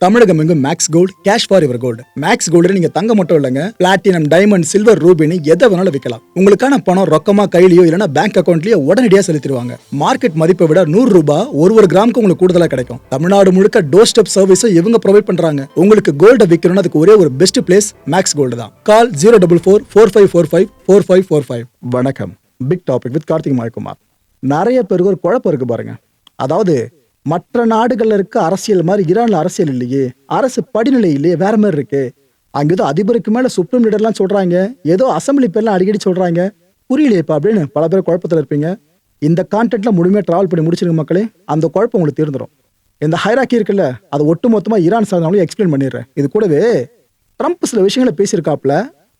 தமிழகம் எங்கும் Max gold cash for your gold. Max gold நீங்க தங்க மட்டும் இல்லைங்க, பிளாட்டினம், டைமண்ட், சில்வர், ரூபினி எதை வேணாலும் விற்கலாம். உங்களுக்கான பணம் ரொக்கமா கையிலயோ இல்லைன்னா பேங்க் அக்கௌண்ட்லயோ உடனடியாக செலுத்திடுவாங்க. மார்க்கெட் மதிப்பை விட 100 ரூபாய் ஒரு கிராமுக்கு உங்களுக்கு கூடுதலா கிடைக்கும். தமிழ்நாடு முழுக்க டோர் ஸ்டெப் சர்வீஸும் இவங்க ப்ரொவைட் பண்றாங்க. உங்களுக்கு கோல்ட விற்கணும்னா அதுக்கு ஒரே ஒரு பெஸ்ட் பிளேஸ் மேக்ஸ் கோல்டு தான். கால் 04445454545. வணக்கம். Big topic with Karthik Mayakumar. நிறைய பேருக்கு ஒரு குழப்பம் இருக்கு பாருங்க. அதாவது மற்ற நாடுகள்ல இருக்க அரசியல் மாதிரி ஈரான்ல அரசியல் இல்லையே, அரசு படிநிலை இல்லையே, வேற மாதிரி இருக்கு. அங்க ஏதோ அதிபருக்கு மேல சுப்ரீம் லீடர்லாம் சொல்றாங்க, ஏதோ அசம்பிளி பேர்லாம் அடிக்கடி சொல்றாங்க, புரியலையேப்பா அப்படின்னு பல பேர் குழப்பத்தில் இருப்பீங்க. இந்த கான்டென்ட்ல முழுமையாக டிராவல் பண்ணி முடிச்சிருங்க மக்களே, அந்த குழப்பம் உங்களுக்கு தீர்ந்துடும். இந்த ஹைராக்கி இருக்குல்ல, அதை ஒட்டு மொத்தமாக ஈரான் சார்ந்தவங்களும் எக்ஸ்பிளைன் பண்ணிடுறேன். இது கூடவே ட்ரம்ப் சில விஷயங்களை பேசியிருக்காப்புல,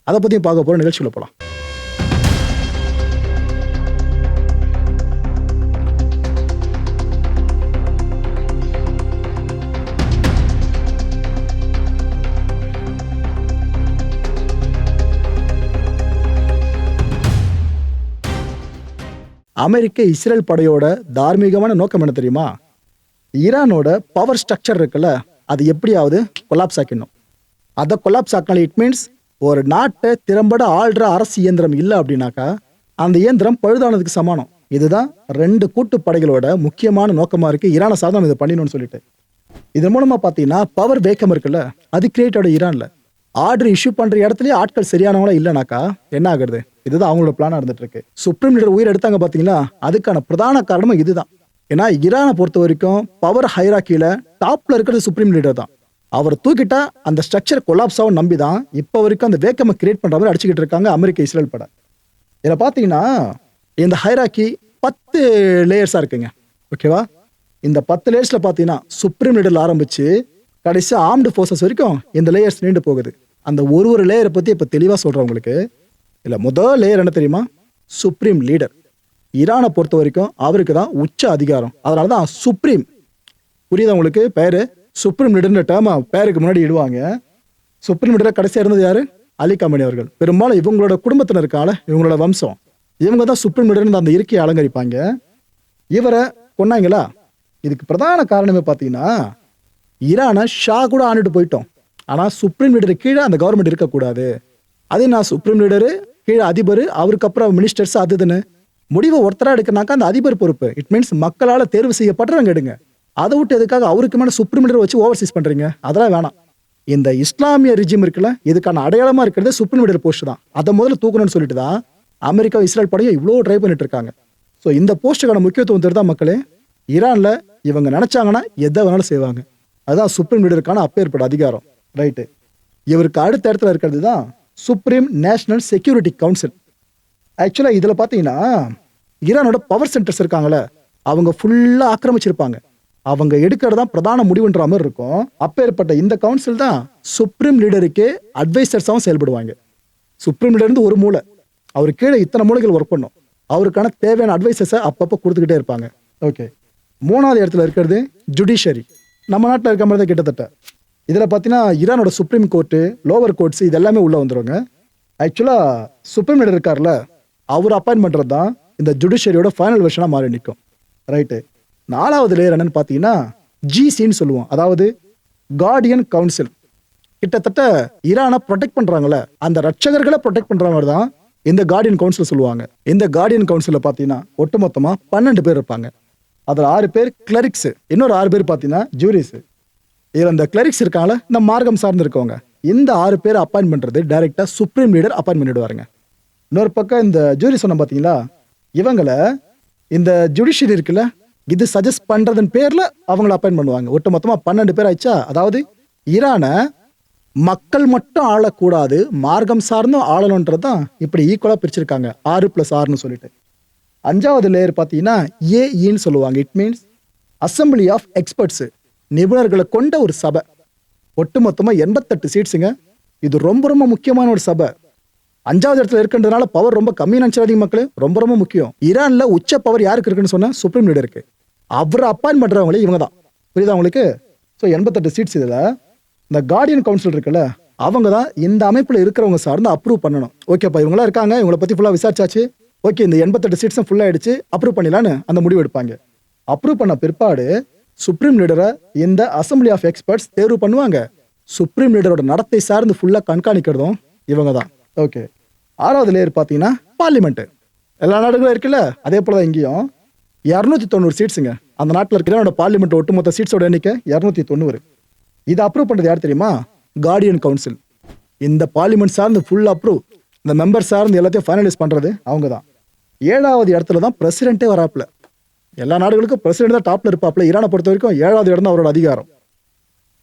அதை பற்றியும் பார்க்க போகிற நிகழ்ச்சியில் போகலாம். அமெரிக்க இஸ்ரேல் படையோட தார்மீகமான நோக்கம் என்ன தெரியுமா? ஈரானோட பவர் ஸ்ட்ரக்சர் இருக்குல்ல, அது எப்படியாவது கொலாப்ஸ் ஆக்கிடணும். அதை கொலாப்ஸ் ஆக்கினால இட் மீன்ஸ் ஒரு நாட்டை திறம்பட ஆள்ற அரசு இயந்திரம் இல்லை அப்படின்னாக்கா அந்த இயந்திரம் பழுதானதுக்கு சமானம். இதுதான் ரெண்டு கூட்டுப்படைகளோட முக்கியமான நோக்கமா இருக்கு. ஈரானை சாதனம் இதை பண்ணிடணும்னு சொல்லிட்டு இதன் மூலமா பார்த்தீங்கன்னா பவர் வேக்கம் இருக்குல்ல, அது கிரியேட் ஆகிடும். ஈரான்ல ஆர்டர் இஷ்யூ பண்ற இடத்துலயே ஆட்கள் சரியானவங்களா இல்லைனாக்கா என்ன ஆகுறது? இதுதான் அவங்களோட பிளானா இருந்துட்டு இருக்கு. சுப்ரீம் லீடர் உயிர் எடுத்தாங்க பாத்தீங்களா, அதுக்கான பிரதான காரணம் இதுதான். ஏன்னா ஈரானை பொறுத்த வரைக்கும் பவர் ஹைராக்கியில டாப்ல இருக்கிறது சுப்ரீம் லீடர் தான். அவர் தூக்கிட்டா அந்த ஸ்ட்ரக்சர் கொலாப்ஸ் ஆகும் நம்பிதான் இப்ப வரைக்கும் அந்த வேக்கமை கிரியேட் பண்ற மாதிரி அடிச்சுக்கிட்டு இருக்காங்க அமெரிக்க இஸ்ரேல் படை. இதுல பாத்தீங்கன்னா இந்த ஹைராக்கி 10 லேயர்ஸா இருக்குங்க. ஓகேவா? இந்த 10 லேயர்ஸ்ல பாத்தீங்கன்னா சுப்ரீம் லீடர்ல ஆரம்பிச்சு கடைசி ஆர்ம்டு ஃபோர்ஸஸ் வரைக்கும் இந்த லேயர்ஸ் நீண்டு போகுது. அந்த ஒரு லேயரை பத்தி இப்ப தெளிவா சொல்றேன் உங்களுக்கு. இல்ல முதல் லேயர் என்ன தெரியுமா? Supreme leader. ஈரானை பொறுத்த வரைக்கும் அவருக்கு தான் உச்ச அதிகாரம். அதனாலதான் சுப்ரீம். புரியுதா உங்களுக்கு? பேரு சுப்ரீம் லீடர்னு டேர்மா பேருக்கு முன்னாடி இடுவாங்க. சுப்ரீம் லீடர் கடைசியா இருந்தது யாரு? அலி கமனி அவர்கள். பெரும்பாலும் இவங்களோட குடும்பத்தினர் இருக்கால, இவங்களோட வம்சம், இவங்க தான் சுப்ரீம் லீடர் அந்த இருக்கையை அலங்கரிப்பாங்க. இவரை கொன்னாங்களா? இதுக்கு பிரதான காரணமே பாத்தீங்கன்னா ஈரானை ஷா கூட ஆண்டுட்டு போயிட்டோம். ஆனா சுப்ரீம் லீடர் கீழே அந்த கவர்மெண்ட் இருக்கக்கூடாது. அதே நான் சுப்ரீம் லீடரு கீழே அதிபர், அவருக்கு அப்புறம் மினிஸ்டர்ஸ், அதுன்னு முடிவை ஒருத்தரா எடுக்கனாக்கா அந்த அதிபர் பொறுப்பு. இட் மீன்ஸ் மக்களால் தேர்வு செய்யப்படுறவங்க எடுங்க. அதை விட்டு எதுக்காக அவருக்கு மேலே சுப்ரீம் லீடர் வச்சு ஓவர்சீஸ் பண்றீங்க? அதெல்லாம் வேணாம். இந்த இஸ்லாமிய ரிஜிம் இருக்குல்ல, இதுக்கான அடையாளமா இருக்கிறது சுப்ரீம் லீடர் போஸ்ட் தான். அதை முதல்ல தூக்கணும்னு சொல்லிட்டு தான் அமெரிக்கா இஸ்ரேல் படையை இவ்வளோ ட்ரை பண்ணிட்டு இருக்காங்க. ஸோ இந்த போஸ்ட்டுக்கான முக்கியத்துவம் தெரியுதா மக்களே? ஈரான்ல இவங்க நினைச்சாங்கன்னா எதை வேணாலும் செய்வாங்க. அதுதான் சுப்ரீம் லீடருக்கான அப்பேற்பட்ட அதிகாரம். ரைட்டு. இவருக்கு அடுத்த இடத்துல இருக்கிறது தான் சுப்ரீம் நேஷனல் செக்யூரிட்டி கவுன்சில். ஆக்சுவலா இதுல பாத்தீங்கன்னா ஈரானோட பவர் சென்டர்ஸ் இருக்காங்களே, அவங்க ஃபுல்லா ஆக்கிரமிச்சிருப்பாங்க. அவங்க எடுக்கிறது தான் பிரதான முடிவுன்ற மாதிரி இருக்கும். அப்பேற்பட்ட இந்த கவுன்சில் தான் சுப்ரீம் லீடருக்கு அட்வைசர்ஸாகவும் செயல்படுவாங்க. சுப்ரீம் லீடர் இருந்து ஒரு மூளை, அவர் கீழே இத்தனை மூளைகள் ஒர்க் பண்ணும். அவருக்கான தேவையான அட்வைசர்ஸை அப்பப்போ கொடுத்துக்கிட்டே இருப்பாங்க. ஓகே. 3வது இடத்துல இருக்கிறது ஜுடிஷரி. நம்ம நாட்டில் இருக்க மாதிரி தான் கிட்டத்தட்ட. இதில் பார்த்தீங்கன்னா ஈரானோட சுப்ரீம் கோர்ட்டு, லோவர் கோர்ட்ஸ் இது எல்லாமே உள்ளே வந்துடுவாங்க. ஆக்சுவலாக சுப்ரீம் லீடர் இருக்கார்ல, அவர் அப்பாயின்ட் பண்ணுறது தான் இந்த ஜுடிஷரியோட ஃபைனல் வெர்ஷனாக மாறி நிற்கும். ரைட்டு. 4வது லேயர் என்னன்னு பார்த்தீங்கன்னா ஜிசின்னு சொல்லுவோம். அதாவது கார்டியன் கவுன்சில். கிட்டத்தட்ட ஈரானை ப்ரொடெக்ட் பண்ணுறாங்களே, அந்த ரட்சகர்களை ப்ரொடெக்ட் பண்ணுற மாதிரி தான் இந்த கார்டியன் கவுன்சில் சொல்லுவாங்க. இந்த கார்டியன் கவுன்சிலில் பார்த்தீங்கன்னா ஒட்டுமொத்தமாக 12 பேர் இருப்பாங்க. அதில் 6 பேர் கிளரிக்ஸ், இன்னொரு 6 பேர் பார்த்தீங்கன்னா ஜூரிஸ். இதில் இந்த கிளரிக்ஸ் இருக்காங்கள, இந்த மார்க்கம் சார்ந்து இருக்கவங்க, இந்த 6 பேர் அப்பாயின்ட் பண்றது டைரக்டா சுப்ரீம் லீடர் அப்பாயின்ட் பண்ணிடுவாருங்க. இன்னொரு பக்கம் இந்த ஜூரி சொன்ன பார்த்தீங்களா, இவங்களை இந்த ஜுடிஷியரி இருக்குல்ல, இது சஜஸ்ட் பண்றதன் பேர்ல அவங்களை அப்பாயின்ட் பண்ணுவாங்க. ஒட்டு மொத்தமா 12 பேர் ஆயிடுச்சா? அதாவது ஈரானை மக்கள் மட்டும் ஆளக்கூடாது, மார்க்கம் சார்ந்தும் ஆளணுன்றது தான் இப்படி ஈக்குவலா பிரிச்சிருக்காங்க 6+6ன்னு சொல்லிட்டு. 5வது லேயர் பார்த்தீங்கன்னா ஏஇன்னு சொல்லுவாங்க. It means assembly of experts, நிபுணர்களை கொண்ட ஒரு சபை. ஒட்டுமொத்தமா 88 சீட்ஸுங்க. இது ரொம்ப ரொம்ப முக்கியமான ஒரு சபை. 5வது இடத்துல இருக்கின்றதுனால பவர் ரொம்ப கம்மி நினைச்சாதீங்க மக்களே, ரொம்ப ரொம்ப முக்கியம். ஈரான்ல உச்ச பவர் யாருக்கு இருக்குன்னு சொன்னா சுப்ரீம் லீடருக்கு. அவரை அப்பாயின்ட் பண்றவங்களே இவங்க தான். புரியுதா உங்களுக்கு? So 88 seats. இதுல இந்த கார்டியன் கவுன்சில் இருக்குல்ல, அவங்க தான் இந்த அமைப்புல இருக்கிறவங்க சார்ந்து அப்ரூவ் பண்ணணும். ஓகேப்பா இவங்களா இருக்காங்க, இவங்களை பத்தி ஃபுல்லா விசாரிச்சாச்சு, ஓகே இந்த 88 சீட்ஸும் ஃபுல்லா ஆயிடுச்சு, அப்ரூவ் பண்ணிடலான்னு அந்த முடிவு எடுப்பாங்க. அப்ரூவ் பண்ண பிற்பாடு சுப்ரீம் லீடரை இந்த அசம்பிளி ஆஃப் எக்ஸ்பர்ட்ஸ் தேர்வு பண்ணுவாங்க. சுப்ரீம் லீடரோட நடத்தை சார்ந்து ஃபுல்லாக கண்காணிக்கிறதும் இவங்க தான். ஓகே, 6வது லேயர் பார்த்தீங்கன்னா பார்லிமெண்ட். எல்லா நாடுகளும் இருக்குல்ல, அதே போல தான் இங்கேயும் 290 சீட்ஸுங்க. அந்த நாட்டில் இருக்கிற பார்லிமெண்ட் ஒட்டுமொத்த சீட்ஸோட எண்ணிக்கை 290. இதை அப்ரூவ் பண்ணுறது யார் தெரியுமா? Guardian council. இந்த பார்லிமெண்ட் சார்ந்து ஃபுல் அப்ரூவ், இந்த மெம்பர் சார்ந்து எல்லாத்தையும் ஃபைனலைஸ் பண்ணுறது அவங்க தான். 7வது இடத்துல தான் பிரசிடென்ட்டே வராப்புல. எல்லா நாடுகளுக்கும் பிரசிடென்ட் தான் டாப்ல இருப்பாப்புல. ஈரானை பொறுத்த வரைக்கும் 7வது இடம் தான் அவரோட அதிகாரம்.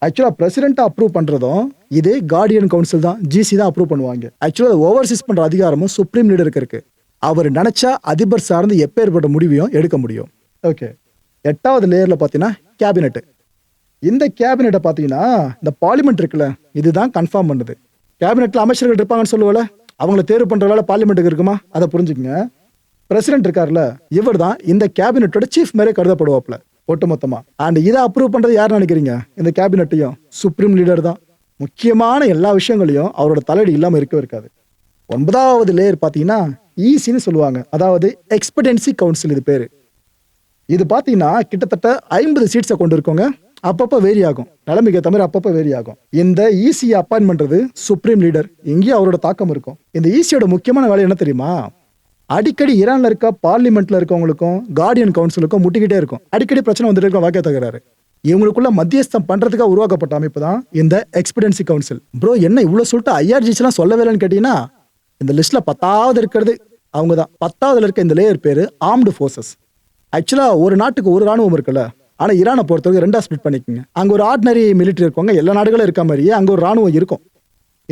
ஆக்சுவலாக பிரசிடென்ட்டை அப்ரூவ் பண்ணுறதும் இதே கார்டியன் கவுன்சில் தான், ஜிசி தான் அப்ரூவ் பண்ணுவாங்க. ஆக்சுவலாக ஓவர்சீஸ் பண்ணுற அதிகாரமும் சுப்ரீம் லீடருக்கு இருக்கு. அவர் நினைச்சா அதிபர் சார்ந்து எப்பேற்பட்ட முடிவையும் எடுக்க முடியும். ஓகே, 8வது லேயர்ல பார்த்தீங்கன்னா கேபினெட். இந்த கேபினெட்டை பார்த்தீங்கன்னா இந்த பார்லிமெண்ட் இருக்குல்ல, இதுதான் கன்ஃபார்ம் பண்ணுது. கேபினெட்ல அமைச்சர்கள் இருப்பாங்கன்னு சொல்லுவல, அவங்கள தேர்வு பண்ற வேலை பார்லிமெண்ட்டுக்கு இருக்குமா? அதை புரிஞ்சுக்கங்க. பிரசிடென்ட் இருக்காருல்ல, இவர் தான் இந்த கேபினெட்டோட சீஃப் மேலே கருதப்படுவாப்ல ஒட்டுமொத்தமா. அண்ட் இதை அப்ரூவ் பண்றது யார் நினைக்கிறீங்க? இந்த கேபினெட்டையும் சுப்ரீம் லீடர் தான். முக்கியமான எல்லா விஷயங்களையும் அவரோட தலையீடு இல்லாம இருக்காது. 9வது லேயர் பார்த்தீங்கன்னா ஈசின்னு சொல்லுவாங்க, அதாவது எக்ஸ்பெடென்சி கவுன்சில் இது பேரு. இது பார்த்தீங்கன்னா கிட்டத்தட்ட 50 சீட்ஸை கொண்டு இருக்கோங்க. அப்பப்போ வேரி ஆகும், நிலைமைக்கு ஏற்ற மாதிரி அப்பப்போ வேரி ஆகும். இந்த ஈசி அப்பாயின்ட் பண்றது சுப்ரீம் லீடர், இங்கேயும் அவரோட தாக்கம் இருக்கும். இந்த ஈசியோட முக்கியமான வேலை என்ன தெரியுமா? அடிக்கடி ஈரான்ல இருக்க பார்லிமெண்ட்ல இருக்கவங்களுக்கும் கார்டியன் கவுன்சிலுக்கும் முட்டிக்கிட்டே இருக்கும். அடிக்கடி பிரச்சனை வந்துட்டு இருக்கும், வாக்கிய தகராறு. இவங்களுக்குள்ள மத்தியஸ்தம் பண்றதுக்காக உருவாக்கப்பட்ட அமைப்பு தான் இந்த எக்ஸ்பெடென்சி கவுன்சில். ப்ரோ என்ன இவ்வளவு சொல்லிட்டு ஐஆர்ஜிசி எல்லாம் சொல்லவே இல்லைன்னு கேட்டீங்கன்னா, இந்த லிஸ்ட்ல 10வது இருக்கிறது அவங்க தான். 10வதுல இருக்க இந்த லேயர் பேரு ஆர்ம்டு ஃபோர்ஸஸ். ஆக்சுவலா ஒரு நாட்டுக்கு ஒரு ராணுவம் இருக்குல்ல, ஆனா ஈரானை பொறுத்தவரைக்கும் 2ஆ ஸ்பிளிட் பண்ணிக்கோங்க. அங்க ஒரு ஆர்டினரி மிலிட்டரி இருக்கவங்க, எல்லா நாடுகளும் இருக்க மாதிரியே அங்க ஒரு ராணுவம் இருக்கும்.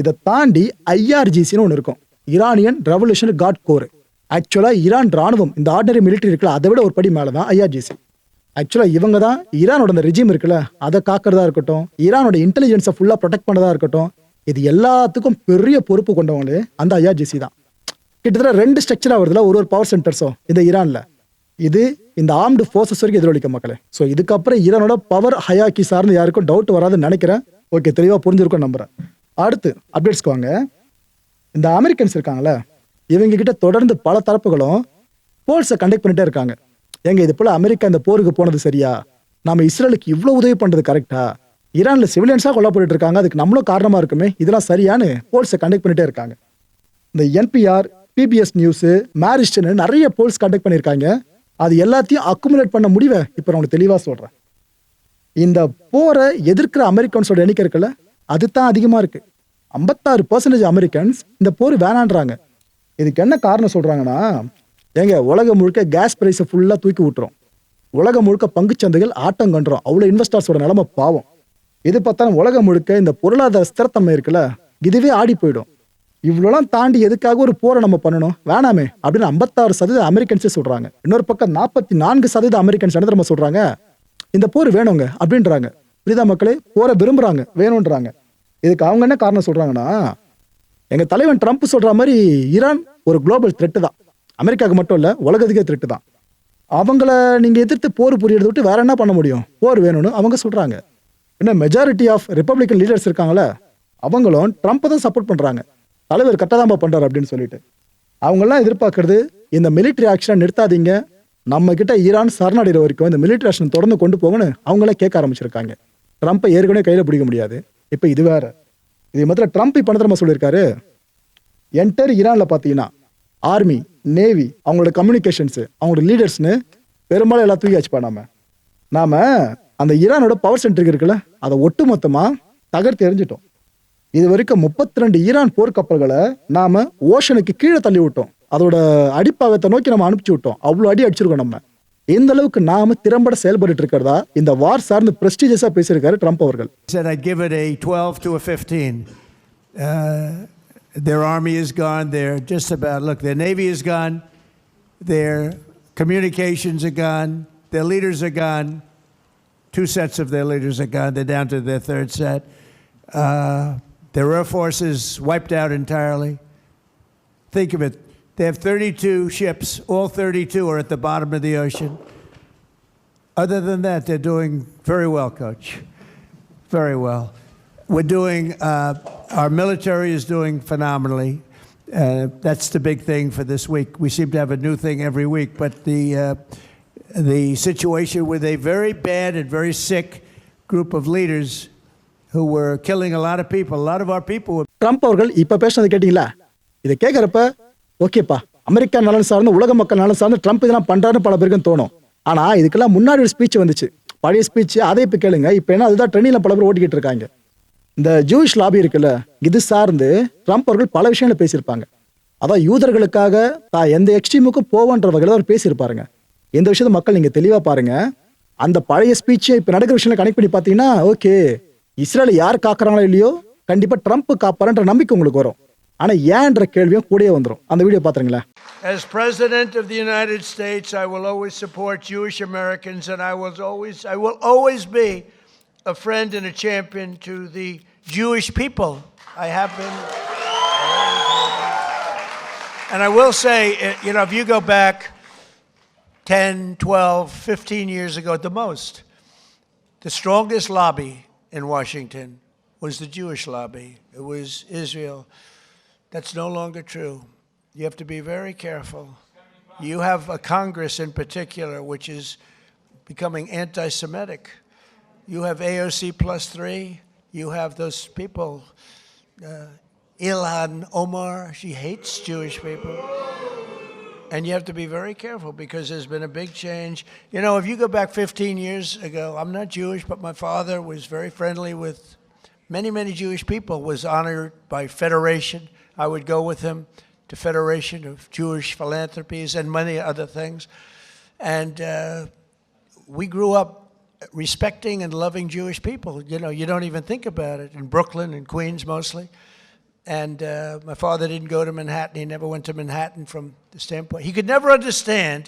இதை தாண்டி ஐஆர்ஜிசின்னு ஒன்று இருக்கும், ஈரானியன் ரெவல்யூஷனரி கார்ட் கோர். ஆக்சுவலா ஈரான் ராணுவம், இந்த ஆர்டினரி மிலிட்டரி இருக்குல்ல, அதை விட ஒரு படி மேல தான் ஐஆர்ஜிசி. ஆக்சுவலா இவங்க தான் ஈரானோட அந்த ரெஜிம் இருக்குல்ல, அதை காக்கிறதா இருக்கட்டும், ஈரானோட இன்டெலிஜென்ஸை ஃபுல்லா ப்ரொடெக்ட் பண்ணதா இருக்கட்டும், இது எல்லாத்துக்கும் பெரிய பொறுப்பு கொண்டவங்களே அந்த ஐஆர்ஜிசி தான். கிட்டத்தட்ட 2 ஸ்ட்ரக்சரா வருதுல, ஒரு பவர் சென்டர்ஸும் இந்த ஈரான்ல. இது இந்த ஆர்ம்டு ஃபோர்ஸஸ் வரைக்கும் எதிரொலிக்க மக்களே. ஸோ இதுக்கப்புறம் ஈரானோட பவர் ஹயாக்கி சார்ந்து யாருக்கும் டவுட் வராதுன்னு நினைக்கிறேன். ஓகே, தெளிவாக புரிஞ்சிருக்கும் நம்புறேன். அடுத்து அப்டேட்ஸ்க்கு வாங்க. இந்த அமெரிக்கன்ஸ் இருக்காங்களே, இவங்க கிட்ட தொடர்ந்து பல தரப்புகளும் போல்ஸை கண்டக்ட் பண்ணிட்டே இருக்காங்க. ஏங்க இது போல அமெரிக்கா இந்த போருக்கு போனது சரியா? நம்ம இஸ்ரேலுக்கு இவ்வளோ உதவி பண்ணுறது கரெக்டா? ஈரானில் சிவிலியன்ஸாக கொல்லப்பட்டு இருக்காங்க, அதுக்கு நம்மளும் காரணமாக இருக்குமே, இதெல்லாம் சரியானு போல்ஸை கண்டக்ட் பண்ணிட்டே இருக்காங்க. இந்த என்பிஆர், பிபிஎஸ் நியூஸு, மேரிஸ்ட்னு நிறைய போல்ஸ் கண்டக்ட் பண்ணியிருக்காங்க. அது எல்லாத்தையும் அக்குமுலேட் பண்ண முடிவை இப்போ நான் உங்களுக்கு தெளிவாக சொல்கிறேன். இந்த போரை எதிர்க்கிற அமெரிக்கன்ஸோட எண்ணிக்கை இருக்குல்ல, அது தான் அதிகமாக இருக்கு. 56% அமெரிக்கன்ஸ் இந்த போர் வேணான்றாங்க. இதுக்கு என்ன காரணம் சொல்றாங்கன்னா, ஏங்க உலகம் முழுக்க கேஸ் பிரைஸை ஃபுல்லாக தூக்கி விட்டுரும், உலகம் முழுக்க பங்குச்சந்தைகள் ஆட்டம் கண்டுரும், அவ்வளோ இன்வெஸ்டர்ஸோட நிலைமை பாவம். இது பார்த்தாலும் உலகம் முழுக்க இந்த பொருளாதார ஸ்திரத்தன்மை இருக்குல்ல, இதுவே ஆடி போயிடும். இவ்வளோலாம் தாண்டி எதுக்காக ஒரு போரை நம்ம பண்ணணும், வேணாமே அப்படின்னு 56% அமெரிக்கன்ஸே சொல்றாங்க. இன்னொரு பக்கம் 44% அமெரிக்கன்ஸ் என்ன நம்ம சொல்றாங்க, இந்த போர் வேணுங்க அப்படின்றாங்க. புரியுதா மக்களே? போரை விரும்புறாங்க, வேணும்ன்றாங்க. இதுக்கு அவங்க என்ன காரணம் சொல்றாங்கன்னா, எங்க தலைவன் ட்ரம்ப் சொல்ற மாதிரி ஈரான் ஒரு குளோபல் த்ரெட்டு தான், அமெரிக்காவுக்கு மட்டும் இல்ல உலகத்துக்கே த்ரெட்டு தான். அவங்கள நீங்க எதிர்த்து போர் புரியறதை விட்டு வேற என்ன பண்ண முடியும், போர் வேணும்னு அவங்க சொல்றாங்க. இன்னும் மெஜாரிட்டி ஆஃப் ரிப்பப்ளிகன் லீடர்ஸ் இருக்காங்களே, அவங்களும் ட்ரம்ப்பை தான் சப்போர்ட் பண்றாங்க, தலைவர் கட்டதாம்பா பண்றாரு அப்படின்னு சொல்லிட்டு. அவங்கெல்லாம் எதிர்பார்க்கறது இந்த மிலிட்டரி ஆக்ஷனை நிறுத்தாதீங்க, நம்ம கிட்ட ஈரான் சரணடைகிற வரைக்கும் இந்த மிலிட்டரி ஆக்ஷன் தொடர்ந்து கொண்டு போகணும்னு அவங்களே கேட்க ஆரம்பிச்சிருக்காங்க. ட்ரம்ப்பை ஏற்கனவே கையில பிடிக்க முடியாது, இப்ப இது வேற. இது மாத்திரம் ட்ரம்ப் இப்ப என்ன சொல்லியிருக்காரு, என்டர் ஈரான்ல பாத்தீங்கன்னா ஆர்மி, நேவி, அவங்களோட கம்யூனிகேஷன்ஸ், அவங்களோட லீடர்ஸ்னு பெரும்பாலும் எல்லாம் தூக்கி வச்சுப்பா. நாம அந்த ஈரானோட பவர் சென்டருக்கு இருக்குல்ல, அதை ஒட்டுமொத்தமா தகர்த்து எறிஞ்சிட்டோம். இது வரைக்கும் 32 ஈரான் போர்க்கப்பல்களை நாம ஓஷனுக்கு கீழே தள்ளி விட்டோம், அதோட அடிப்பாகத்தை நோக்கி நம்ம அனுப்பிச்சு விட்டோம். அவ்வளோ அடி அடிச்சிருக்கோம் நம்ம. இந்த அளவுக்கு நாம திறம்பட செயல்பட்டு இருக்கிறதா இந்த வார் சார்ந்து பிரஸ்டீஜியஸா பேசியிருக்காரு ட்ரம்ப் அவர்கள். Said I'd give it a 12 to a 15. Their army is gone. They're just about, look, their navy is gone. Their communications are gone. Their leaders are gone. 2 sets of their leaders are gone. They're down to their 3rd set. Their air force is wiped out entirely. Think of it. They have 32 ships. All 32 are at the bottom of the ocean. Other than that, they're doing very well, Coach. Very well. We're doing, our military is doing phenomenally. That's the big thing for this week. We seem to have a new thing every week, but the situation with a very bad and very sick group of leaders who were killing a lot of people. A lot of our people were. Trump அவர்கள் இப்ப பேசுனது கேட்டீங்களா? இதை கேட்கறப்ப ஓகேப்பா, America நலன் சார்ந்து உலக மக்கள் நலன் சார்ந்து ட்ரம்ப் இதெல்லாம் பண்றாருன்னு பல பேருக்கும் தோணும். ஆனா இதுக்கெல்லாம் முன்னாடி ஒரு ஸ்பீச் வந்துச்சு, பழைய ஸ்பீச். அதை இப்ப கேளுங்க. இப்ப என்ன அதுதான் ட்ரெண்டிங்ல பல பேர் ஓட்டிக்கிட்டு இருக்காங்க. இந்த ஜூயிஷ் லாபி இருக்குல்ல, இது சார்ந்து ட்ரம்ப் அவர்கள் பல விஷயங்களை பேசியிருப்பாங்க. அதான் யூதர்களுக்காக தான் எந்த எக்ஸ்ட்ரீமுக்கும் போவன்ற வகையில் அவர் பேசியிருப்பாருங்க. இந்த விஷயத்த மக்கள் நீங்க தெளிவா பாருங்க. அந்த பழைய ஸ்பீச்சை இப்ப நடக்கிற விஷயம் கனெக்ட் பண்ணி பாத்தீங்கன்னா, ஓகே, இஸ்ரேலை யார் காக்குறாங்களோ இல்லையோ கண்டிப்பா ட்ரம்ப் காப்பாருன்ற நம்பிக்கை உங்களுக்கு வரும். ஆனா ஏன்ற கேள்வியும் கூடயே வந்துடும். அந்த video பாத்துறீங்களா? As President of the United States, I will always support Jewish Americans, and I will always be a friend and a champion to the Jewish people. I have been. And I will say, if you go back 10, 12, 15 years ago at the most, the strongest lobby in Washington was the Jewish lobby. It was Israel. That's no longer true. You have to be very careful. You have a Congress in particular which is becoming anti-Semitic. You have AOC +3. You have those people, Ilhan Omar, she hates Jewish people. And you have to be very careful because there's been a big change. If you go back 15 years ago, I'm not Jewish, but my father was very friendly with many, many Jewish people, was honored by Federation. I would go with him to Federation of Jewish Philanthropies and many other things. And we grew up respecting and loving Jewish people. You don't even think about it. In Brooklyn and Queens mostly. And my father didn't go to Manhattan. He never went to Manhattan from the standpoint. He could never understand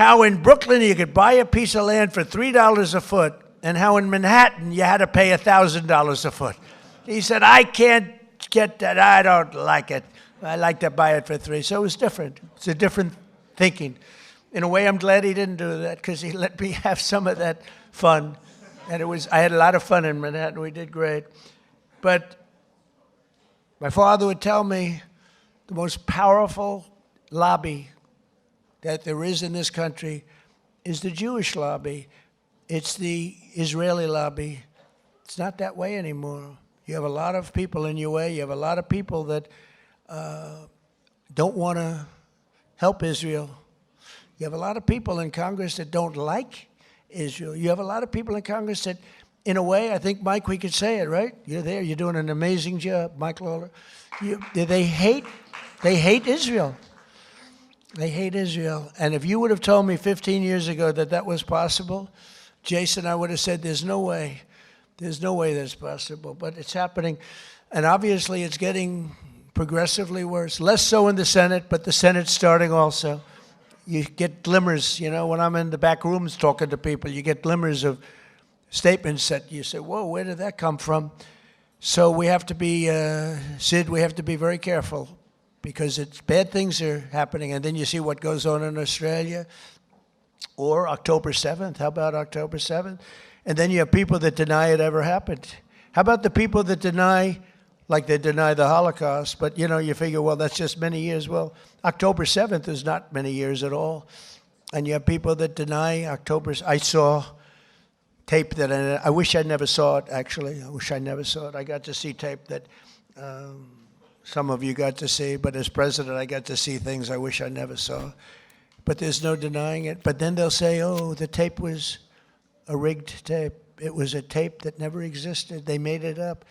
how in Brooklyn you could buy a piece of land for $3 a foot and how in Manhattan you had to pay $1,000 a foot. He said, I can't get that. I don't like it. I like to buy it for $3. So it was different. It's a different thinking. In a way, I'm glad he didn't do that because he let me have some of that fun. And I had a lot of fun in Manhattan. We did great. But my father would tell me the most powerful lobby that there is in this country is the Jewish lobby. It's the Israeli lobby. It's not that way anymore. You have a lot of people in your way. You have a lot of people that don't want to help Israel. You have a lot of people in Congress that don't like Israel. You have a lot of people in Congress that, in a way, I think, Mike, we could say it, right? You're there. You're doing an amazing job, Mike Lawler. They hate Israel. They hate Israel. And if you would have told me 15 years ago that was possible, Jason, I would have said, there's no way. There's no way that's possible. But it's happening. And obviously it's getting progressively worse. Less so in the Senate, but the Senate's starting also. You get glimmers, when I'm in the back rooms talking to people, you get glimmers of statements that you say, whoa, where did that come from? So we have to be, Sid, we have to be very careful because bad things are happening. And then you see what goes on in Australia or October 7th. How about October 7th? And then you have people that deny it ever happened. How about the people that deny, like they deny the Holocaust, but you figure, well, that's just many years. Well, October 7th is not many years at all. And you have people that deny I saw tape that I wish I never saw it, actually. I wish I never saw it. I got to see tape that some of you got to see, but as president, I got to see things I wish I never saw. But there's no denying it. But then they'll say, oh, the tape was a rigged tape. It was a tape that never existed. They made it up.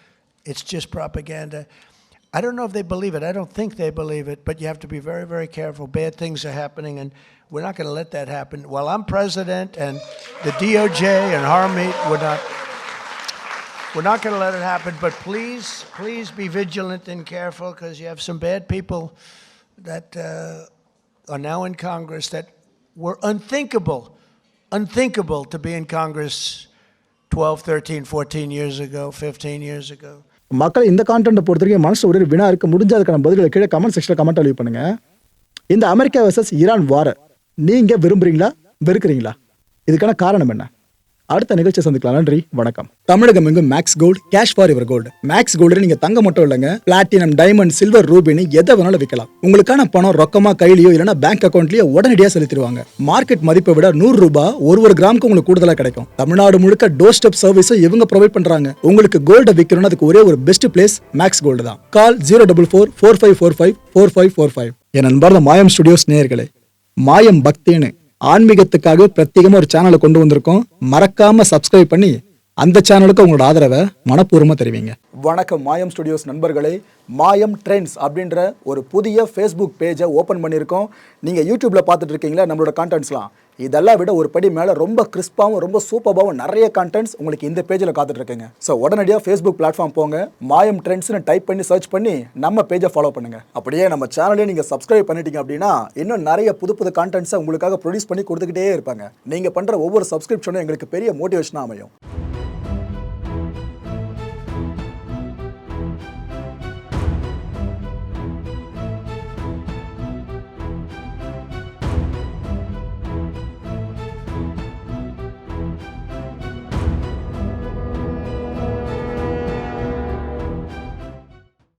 It's just propaganda. I don't know if they believe it. I don't think they believe it, but you have to be very, very careful. Bad things are happening, and we're not going to let that happen. While I'm president and the DOJ and Harmeet, we're not going to let it happen, but please be vigilant and careful because you have some bad people that are now in Congress that were unthinkable to be in Congress 12, 13, 14 years ago, 15 years ago. மக்கள் இந்த கான்டென்ட்டை பொறுத்த வரைக்கும் மனசுல ஒரு வினா இருக்கு. முடிஞ்ச அதுக்கான பதில்களை கீழே கமெண்ட் செக்ஷன்ல கமெண்ட் லீவ் பண்ணுங்க. இந்த அமெரிக்கா வெர்சஸ் ஈரான் வார நீங்க விரும்புறீங்களா, வெறுக்கிறீங்களா? இதுக்கான காரணம் என்ன? அடுத்த நிகழ்ச்சி சந்திக்கலாம். நன்றி, வணக்கம். தமிழகம் எங்கும் Max gold, cash for your gold. Max gold நீங்க தங்க மட்டும் இல்லைங்க, பிளாட்டினம், டைமண்ட், சில்வர், ரூபினி எதை வேணாலும் விற்கலாம். உங்களுக்கான பணம் ரொக்கமா கையிலயோ இல்லைன்னா பேங்க் அக்கௌண்ட்லயோ உடனடியாக செலுத்திடுவாங்க. மார்க்கெட் மதிப்பை விட 100 ரூபாய் ஒரு கிராமுக்கு உங்களுக்கு கூடுதலா கிடைக்கும். தமிழ்நாடு முழுக்க டோர் ஸ்டெப் சர்வீஸை இவங்க ப்ரொவைட் பண்றாங்க. உங்களுக்கு கோல்ட விற்கணும்னு அதுக்கு ஒரே ஒரு பெஸ்ட் பிளேஸ் மேக்ஸ் கோல்டு தான். கால் 04445454545. என் அன்பார்ந்த மாயம் ஸ்டுடியோஸ் நேயர்களே, மாயம் பக்தின்னு ஆன்மீகத்துக்காக பிரத்யேகமா ஒரு சேனலை கொண்டு வந்திருக்கோம். மறக்காம சப்ஸ்கிரைப் பண்ணி அந்த சேனலுக்கு உங்களோட ஆதரவை மனப்பூர்வமா தெரிவிங்க. வணக்கம் மாயம் ஸ்டுடியோஸ் நண்பர்களே. மாயம் ட்ரெண்ட்ஸ் அப்படின்ற ஒரு புதிய ஃபேஸ்புக் பேஜை ஓப்பன் பண்ணியிருக்கோம். நீங்கள் யூடியூப்பில் பார்த்துட்டு இருக்கீங்களா நம்மளோட கான்டென்ட்ஸ்லாம். இதெல்லாம் விட ஒரு படி மேலே ரொம்ப கிறிஸ்பாகவும் ரொம்ப சூப்பராகவும் நிறைய கான்டென்ட்ஸ் உங்களுக்கு இந்த பேஜில் காத்துட்ருக்குங்க. ஸோ உடனடியாக ஃபேஸ்புக் பிளாட்ஃபார்ம் போங்க, மாயம் ட்ரெண்ட்ஸ்னு டைப் பண்ணி சர்ச் பண்ணி நம்ம பேஜை ஃபாலோ பண்ணுங்கள். அப்படியே நம்ம சேனலையும் நீங்கள் சப்ஸ்கிரைப் பண்ணிட்டீங்க அப்படின்னா இன்னும் நிறைய புது கான்டென்ட்ஸை உங்களுக்காக ப்ரொடியூஸ் பண்ணி கொடுத்துக்கிட்டே இருப்பாங்க. நீங்கள் பண்ணுற ஒவ்வொரு சப்ஸ்கிரிப்ஷனும் எங்களுக்கு பெரிய மோட்டிவேஷனாக அமையும்.